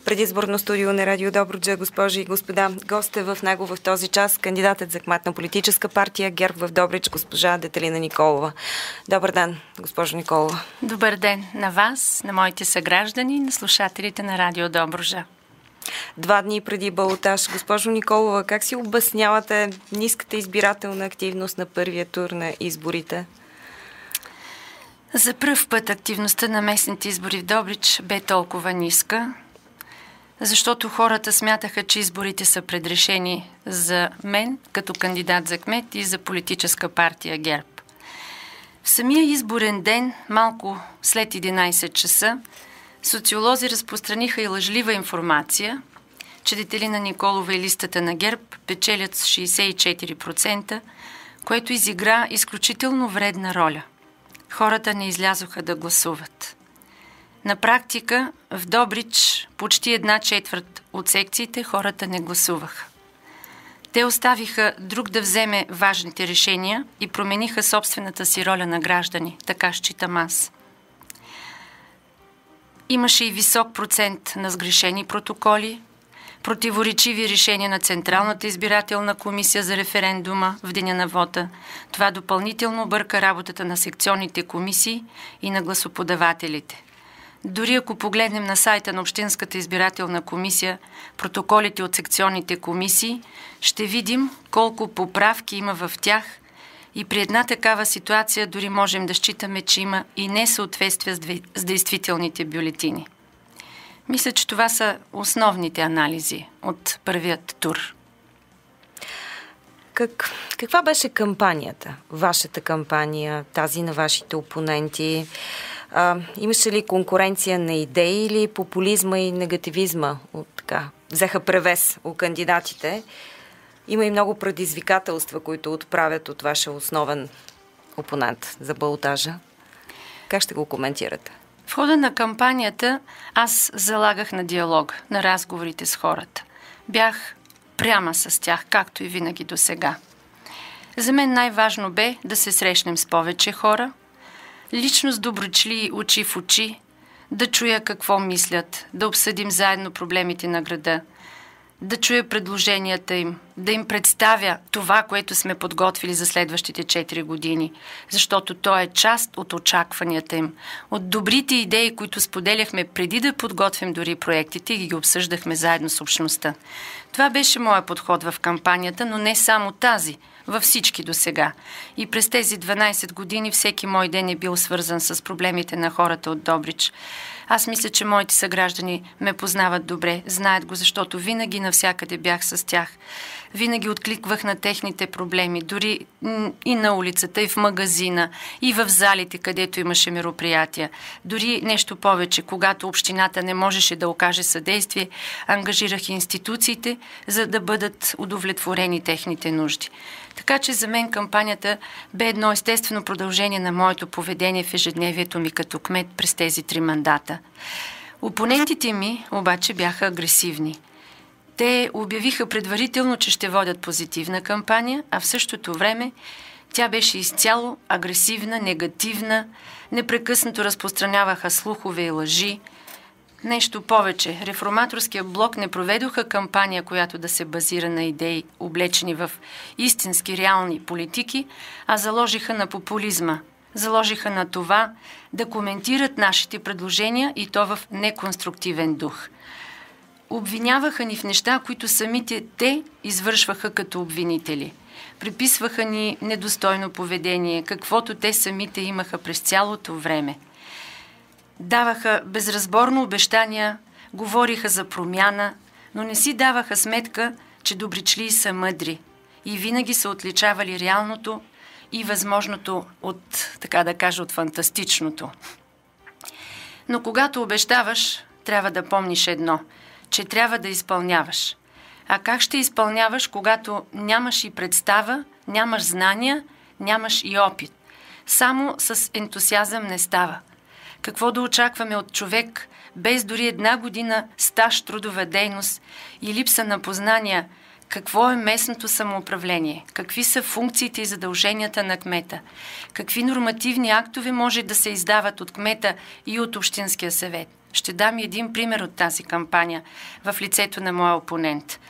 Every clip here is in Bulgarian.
Предизборно студио на Радио Добруджа, госпожи и господа. Гост е в него в този час кандидатът за кмет на политическа партия ГЕРБ в Добрич, госпожа Детелина Николова. Добър ден, госпожо Николова. Добър ден на вас, на моите съграждани, на слушателите на Радио Добруджа. 2 дни преди балотаж. Госпожо Николова, как си обяснявате ниската избирателна активност на първия тур на изборите? За пръв път активността на местните избори в Добрич бе толкова ниска, защото хората смятаха, че изборите са предрешени за мен като кандидат за кмет и за политическа партия ГЕРБ. В самия изборен ден, малко след 11 часа, социолози разпространиха и лъжлива информация, че Детелина Николова и листата на ГЕРБ печелят с 64%, което изигра изключително вредна роля. Хората не излязоха да гласуват. На практика в Добрич почти 1/4 от секциите хората не гласуваха. Те оставиха друг да вземе важните решения и промениха собствената си роля на граждани, така считам аз. Имаше и висок процент на сгрешени протоколи, противоречиви решения на Централната избирателна комисия за референдума в деня на вота. Това допълнително обърка работата на секционните комисии и на гласоподавателите. Дори ако погледнем на сайта на Общинската избирателна комисия протоколите от секционните комисии, ще видим колко поправки има в тях и при една такава ситуация дори можем да считаме, че има и несъответствие с действителните бюлетини. Мисля, че това са основните анализи от първият тур. Каква беше кампанията? Вашата кампания, тази на вашите опоненти? Имаше ли конкуренция на идеи или популизма и негативизма взеха превес у кандидатите? Има и много предизвикателства, които отправят от вашия основен опонент за балотажа. Как ще го коментирате? В хода на кампанията аз залагах на диалог, на разговорите с хората. Бях пряма с тях, както и винаги до сега. За мен най-важно бе да се срещнем с повече хора, лично с доброчли очи в очи, да чуя какво мислят, да обсъдим заедно проблемите на града, да чуя предложенията им, да им представя това, което сме подготвили за следващите 4 години, защото то е част от очакванията им, от добрите идеи, които споделяхме преди да подготвим дори проектите и ги обсъждахме заедно с общността. Това беше моят подход в кампанията, но не само тази, във всички досега. И през тези 12 години всеки мой ден е бил свързан с проблемите на хората от Добрич. Аз мисля, че моите съграждани ме познават добре, знаят го, защото винаги навсякъде бях с тях. Винаги откликвах на техните проблеми, дори и на улицата, и в магазина, и в залите, където имаше мероприятия. Дори нещо повече, когато общината не можеше да окаже съдействие, ангажирах институциите, за да бъдат удовлетворени техните нужди. Така че за мен кампанията бе едно естествено продължение на моето поведение в ежедневието ми като кмет през тези 3 мандата. Опонентите ми обаче бяха агресивни. Те обявиха предварително, че ще водят позитивна кампания, а в същото време тя беше изцяло агресивна, негативна, непрекъснато разпространяваха слухове и лъжи. Нещо повече, реформаторския блок не проведоха кампания, която да се базира на идеи, облечени в истински реални политики, а заложиха на популизма. Заложиха на това да коментират нашите предложения и то в неконструктивен дух. Обвиняваха ни в неща, които самите те извършваха като обвинители. Приписваха ни недостойно поведение, каквото те самите имаха през цялото време. Даваха безразборно обещания, говориха за промяна, но не си даваха сметка, че добричлии са мъдри и винаги са отличавали реалното и възможното от, така да кажа, от фантастичното. Но когато обещаваш, трябва да помниш едно, че трябва да изпълняваш. А как ще изпълняваш, когато нямаш и представа, нямаш знания, нямаш и опит? Само с ентусиазъм не става. Какво да очакваме от човек, без дори 1 година стаж трудова дейност и липса на познания, какво е местното самоуправление, какви са функциите и задълженията на кмета, какви нормативни актове може да се издават от кмета и от Общинския съвет, Ще дам един пример от тази кампания в лицето на моя опонент.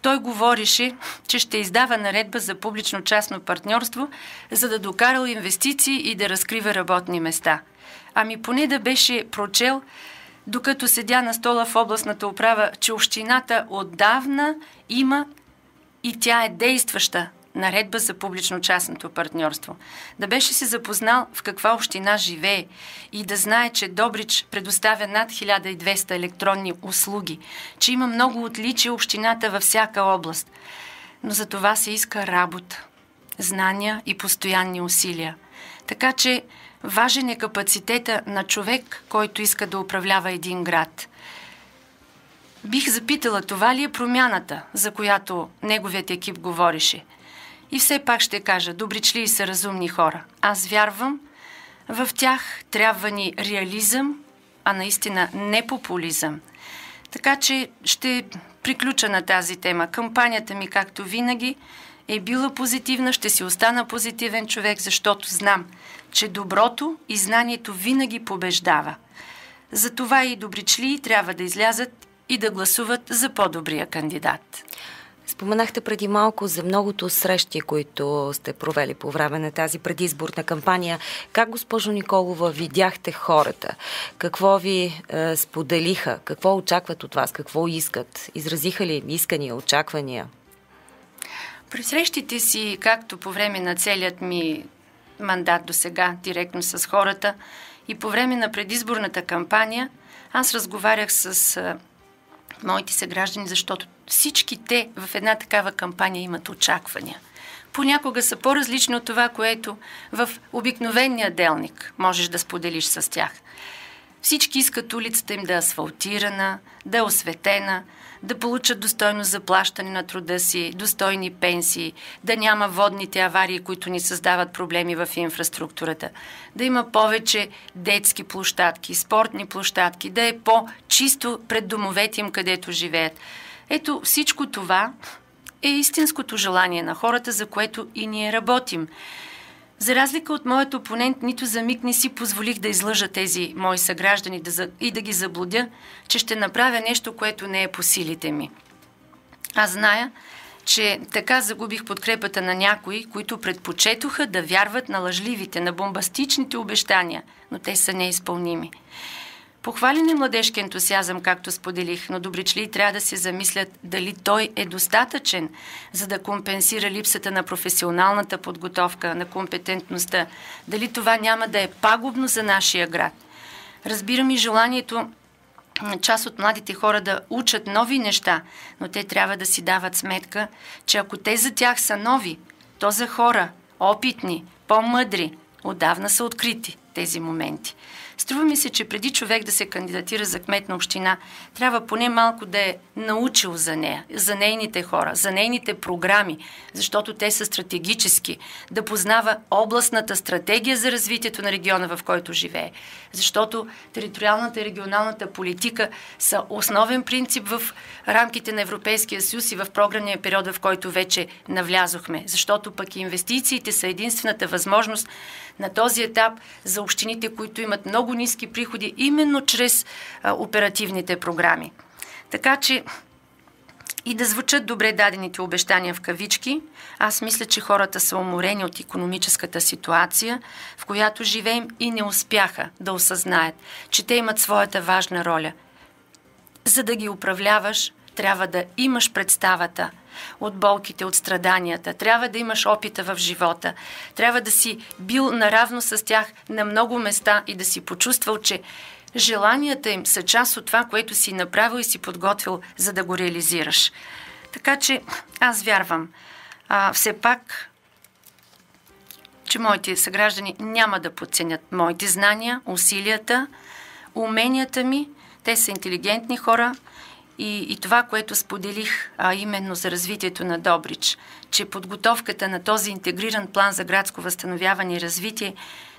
Той говореше, че ще издава наредба за публично-частно партньорство, за да докарал инвестиции и да разкрива работни места. Ами поне да беше прочел, докато седя на стола в областната управа, че общината отдавна има и тя е действаща наредба за публично-частното партньорство. Да беше се запознал в каква община живее и да знае, че Добрич предоставя над 1200 електронни услуги, че има много отличия общината във всяка област. Но за това се иска работа, знания и постоянни усилия. Така че важен е капацитета на човек, който иска да управлява един град. Бих запитала, това ли е промяната, за която неговият екип говореше? И все пак ще кажа, добричливи са разумни хора. Аз вярвам в тях, трябва ни реализъм, а наистина не популизъм. Така че ще приключа на тази тема. Кампанията ми, както винаги, е била позитивна, ще си остана позитивен човек, защото знам, че доброто и знанието винаги побеждава. Затова и добричли трябва да излязат и да гласуват за по-добрия кандидат. Споменахте преди малко за многото срещи, които сте провели по време на тази предизборна кампания. Как, госпожо Николова, видяхте хората? Какво ви споделиха? Какво очакват от вас? Какво искат? Изразиха ли искания, очаквания? При срещите си, както по време на целият ми мандат до сега, директно с хората, и по време на предизборната кампания, аз разговарях с моите съграждани, защото всички те в една такава кампания имат очаквания. Понякога са по-различни от това, което в обикновения делник можеш да споделиш с тях. Всички искат улицата им да е асфалтирана, да е осветена, да получат достойно заплащане на труда си, достойни пенсии, да няма водните аварии, които ни създават проблеми в инфраструктурата, да има повече детски площадки, спортни площадки, да е по-чисто пред домовете им, където живеят. Ето, всичко това е истинското желание на хората, за което и ние работим. За разлика от моят опонент, нито за миг не си позволих да излъжа тези мои съграждани и да ги заблудя, че ще направя нещо, което не е по силите ми. Аз зная, че така загубих подкрепата на някои, които предпочетоха да вярват на лъжливите, на бомбастичните обещания, но те са неизпълними. Похвален е младежки ентусиазъм, както споделих, но добричли трябва да се замислят дали той е достатъчен, за да компенсира липсата на професионалната подготовка, на компетентността, дали това няма да е пагубно за нашия град. Разбирам и желанието част от младите хора да учат нови неща, но те трябва да си дават сметка, че ако те за тях са нови, то за хора, опитни, по-мъдри, отдавна са открити тези моменти. Струва ми се, че преди човек да се кандидатира за кмет на община, трябва поне малко да е научил за нея, за нейните хора, за нейните програми, защото те са стратегически, да познава областната стратегия за развитието на региона, в който живее. Защото териториалната и регионалната политика са основен принцип в рамките на Европейския съюз и в програмния период, в който вече навлязохме. Защото пък инвестициите са единствената възможност на този етап за общините, които имат много ниски приходи, именно чрез оперативните програми. Така че и да звучат добре дадените обещания в кавички, аз мисля, че хората са уморени от икономическата ситуация, в която живеем и не успяха да осъзнаят, че те имат своята важна роля. За да ги управляваш, трябва да имаш представата от болките, от страданията. Трябва да имаш опита в живота. Трябва да си бил наравно с тях на много места и да си почувствал, че желанията им са част от това, което си направил и си подготвил, за да го реализираш. Така че аз вярвам все пак, че моите съграждани няма да подценят моите знания, усилията, уменията ми. Те са интелигентни хора. И това, което споделих, именно за развитието на Добрич, че подготовката на този интегриран план за градско възстановяване и развитие,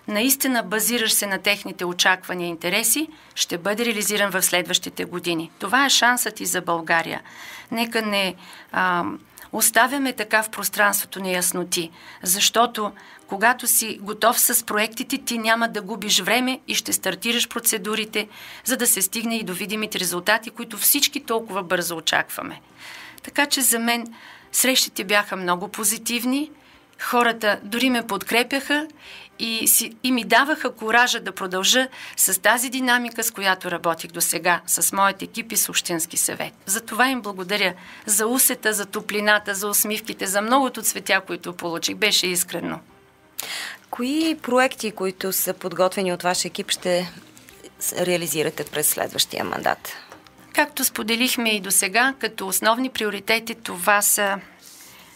наистина базиращ се на техните очаквания и интереси, ще бъде реализиран в следващите години. Това е шансът и за България. Нека не Оставяме така в пространството неясноти, защото когато си готов с проектите, ти няма да губиш време и ще стартираш процедурите, за да се стигне и до видимите резултати, които всички толкова бързо очакваме. Така че за мен срещите бяха много позитивни, хората дори ме подкрепяха и ми даваха куража да продължа с тази динамика, с която работих досега, с моят екип и с Общински съвет. За това им благодаря за усета, за топлината, за усмивките, за многото цветя, които получих. Беше искрено. Кои проекти, които са подготвени от вашия екип, ще реализирате през следващия мандат? Както споделихме и досега, като основни приоритети, това са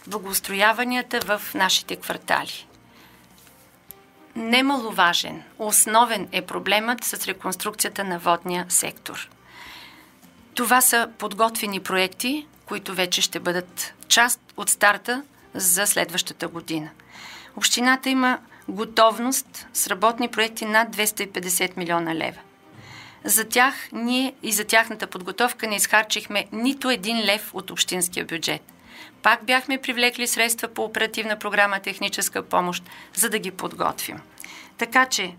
благоустрояванията в нашите квартали. Немаловажен, основен е проблемът с реконструкцията на водния сектор. Това са подготвени проекти, които вече ще бъдат част от старта за следващата година. Общината има готовност с работни проекти над 250 милиона лева. За тях ние и за тяхната подготовка не изхарчихме нито един лев от общинския бюджет. Пак бяхме привлекли средства по оперативна програма техническа помощ, за да ги подготвим. Така че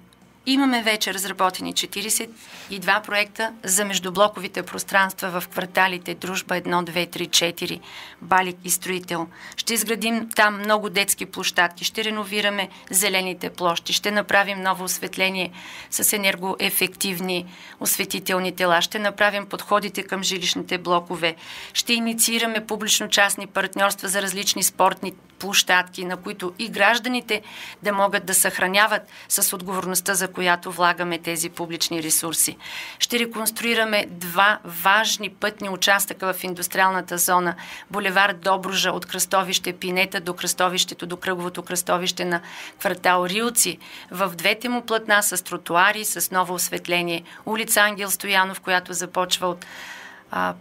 имаме вече разработени 42 проекта за междублоковите пространства в кварталите Дружба 1, 2, 3, 4, Балик и Строител. Ще изградим там много детски площадки, ще реновираме зелените площи, ще направим ново осветление с енергоефективни осветителни тела, ще направим подходите към жилищните блокове, ще инициираме публично-частни партньорства за различни спортни площадки, на които и гражданите да могат да съхраняват с отговорността, за която влагаме тези публични ресурси. Ще реконструираме 2 важни пътни участъка в индустриалната зона. Булевард Добруджа от кръстовище Пинета до кръстовището, до кръговото кръстовище на квартал Рилци. В двете му платна с тротуари, с ново осветление. Улица Ангел Стоянов, която започва от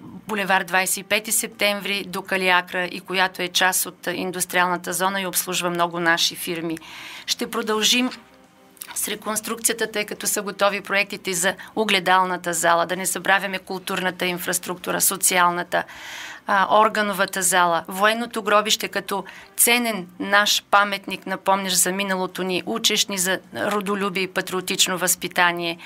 булевард 25 септември до Калиакра и която е част от индустриалната зона и обслужва много наши фирми. Ще продължим с реконструкцията, тъй като са готови проектите за огледалната зала, да не забравяме културната инфраструктура, социалната, органовата зала, военното гробище като ценен наш паметник, напомняш за миналото ни, учещ ни за родолюбие и патриотично възпитание.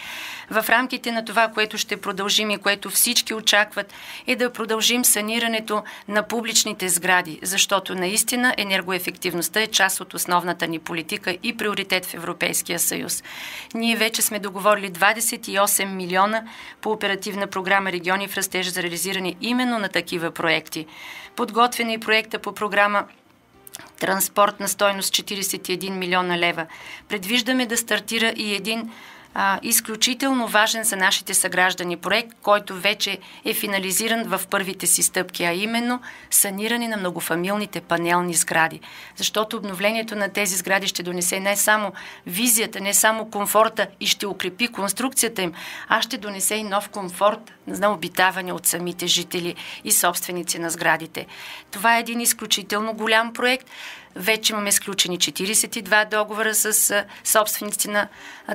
В рамките на това, което ще продължим и което всички очакват, е да продължим санирането на публичните сгради, защото наистина енергоефективността е част от основната ни политика и приоритет в Европейския съюз. Ние вече сме договорили 28 милиона по оперативна програма Региони в растеж за реализиране именно на такива проекти. Подготвена и проекта по програма Транспорт на стойност 41 милиона лева. Предвиждаме да стартира и един изключително важен за нашите съграждани проект, който вече е финализиран в първите си стъпки, а именно саниране на многофамилните панелни сгради. Защото обновлението на тези сгради ще донесе не само визията, не само комфорта и ще укрепи конструкцията им, а ще донесе и нов комфорт на обитаване от самите жители и собственици на сградите. Това е един изключително голям проект. Вече имаме сключени 42 договора с собственици на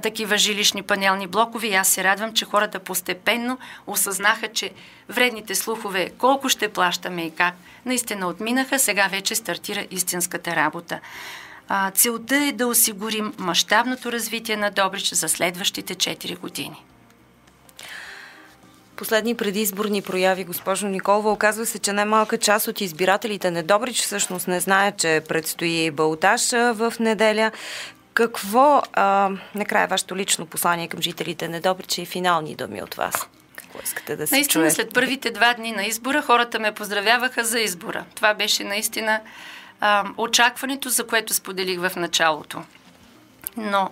такива жилищни панелни блокове и аз се радвам, че хората постепенно осъзнаха, че вредните слухове, колко ще плащаме и как, наистина отминаха, сега вече стартира истинската работа. Целта е да осигурим мащабното развитие на Добрич за следващите 4 години. Последни предизборни прояви, госпожо Николова, оказва се, че най-малка част от избирателите на Добрич всъщност не знаят, че предстои балтаж в неделя. Какво накрая вашето лично послание към жителите на Добрич и финални думи от вас? Какво искате да се наистина, чуе? след първите 2 дни на избора хората ме поздравяваха за избора. Това беше наистина очакването, за което споделих в началото. Но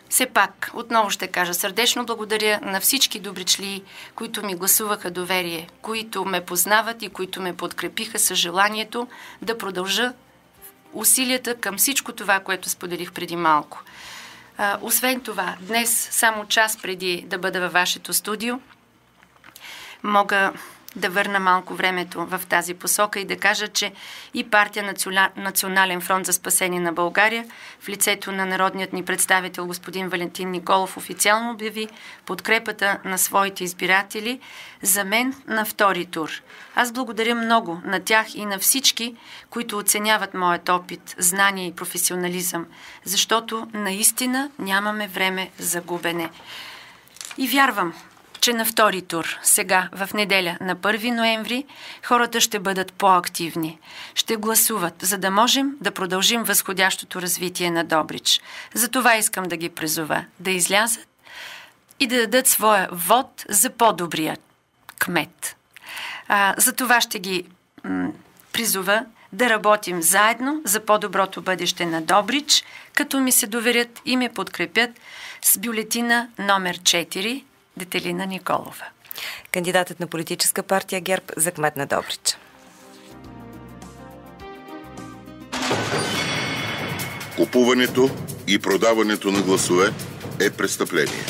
все пак, отново ще кажа, сърдечно благодаря на всички добричли, които ми гласуваха доверие, които ме познават и които ме подкрепиха с желанието да продължа усилията към всичко това, което споделих преди малко. Освен това, днес, само час преди да бъда във вашето студио, мога да върна малко времето в тази посока и да кажа, че и партия Национален фронт за спасение на България в лицето на народният ни представител господин Валентин Николов официално обяви подкрепата на своите избиратели за мен на втори тур. Аз благодаря много на тях и на всички, които оценяват моят опит, знание и професионализъм, защото наистина нямаме време за губене. И вярвам, че на втори тур, сега, в неделя, на 1 ноември, хората ще бъдат по-активни. Ще гласуват, за да можем да продължим възходящото развитие на Добрич. Затова искам да ги призова да излязат и да дадат своя вод за по-добрия кмет. За това ще ги призова да работим заедно за по-доброто бъдеще на Добрич, като ми се доверят и ме подкрепят с бюлетина номер 4 Детелина Николова. Кандидатът на политическа партия ГЕРБ за кмет на Добрич. Купуването и продаването на гласове е престъпление.